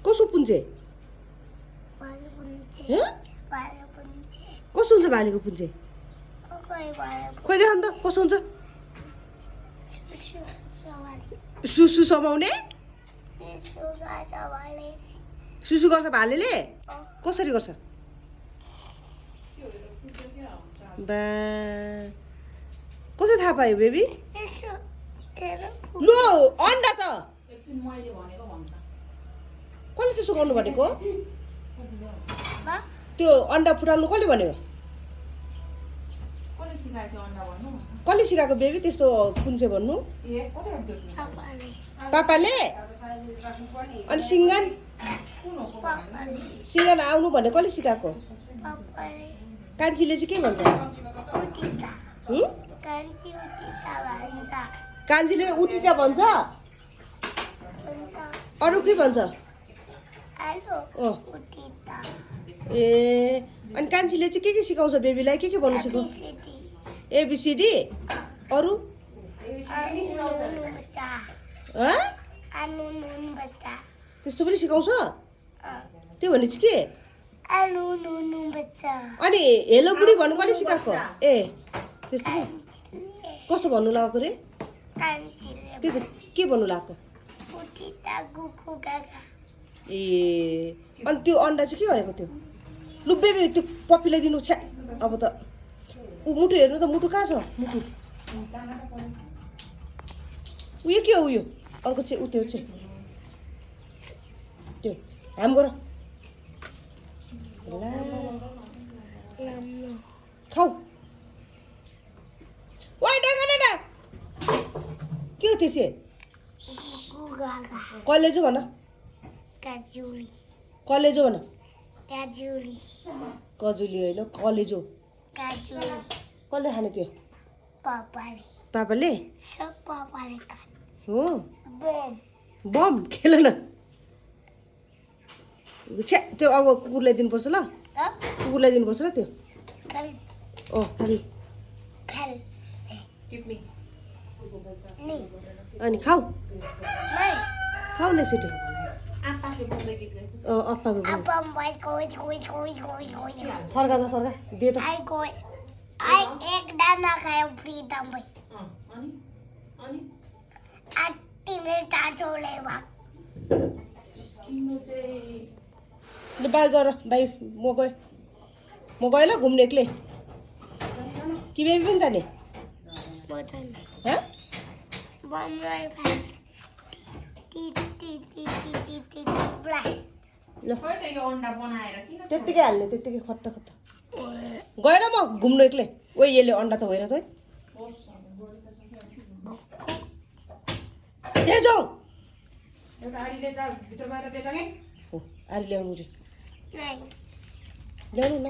कसो पुन्चे कस्तो हुन्छ भालेको पुन्चे खोइ देखाउनु त कस्तो हुन्छ सुसु समाउने सुसु गर्छ भालेले कसरी गर्छ बा कसरी थाहा पायो बेबी लो अन्डा त कसले त्यसो गर्नु भनेको त्यो अन्डा फुटाउनु कसले भनेको कसले सिकाएको बेबी त्यस्तो पुन्छे भन्नु पापाले अनि सिङ्गान आउनु भने कसले सिकाएको कान्छीले चाहिँ के भन्छ कान्छीले उटिटा भन्छ अरू के भन्छ ए अनि कान्छीले चाहिँ के सिकाउँछ बेबीलाई के भन्नु सिकाउँछ एबिसिडी अरू त्यस्तो पनि सिकाउँछ त्यो भने चाहिँ के अनि हेलो बुढी भन्नु कसले सिकाएको ए त्यस्तो कस्तो भन्नु लागेको रे त्यो त के भन्नु लागेको ए अनि त्यो अन्डा चाहिँ के गरेको त्यो लु बेबी त्यो पप्पीलाई दिनु छ्या अब त ऊ मुटु हेर्नु त मुटु कहाँ छ मुटु उयो के हो उयो अर्को चाहिँ ऊ त्यो चाहिँ त्यो हाम गर खाऊ के हो त्यो चाहिँ कलेजो भन कलेजो भन कजुली होइन कलेजो कसले खाने त्यो पापाले हो बम खेल न छ्या त्यो अब कुकुरलाई दिनुपर्छ ल कुकुरलाई दिनुपर्छ ल त्यो अनि खाऊ खाऊ न छिटो सर्का त सर्का दे त एक दाना खायो फ्रीडम भाई ल बाई गर बाई म गएँ ल घुम्ने एक्लै कि बेबी पनि जाने त्यत्तिकै हाल्ने त्यत्तिकै खत्ता खत्ता गएँ ल म घुम्नु एक्लै ओ यसले अन्डा त होइन त आरी ल्याउनु रे ल्याउनु न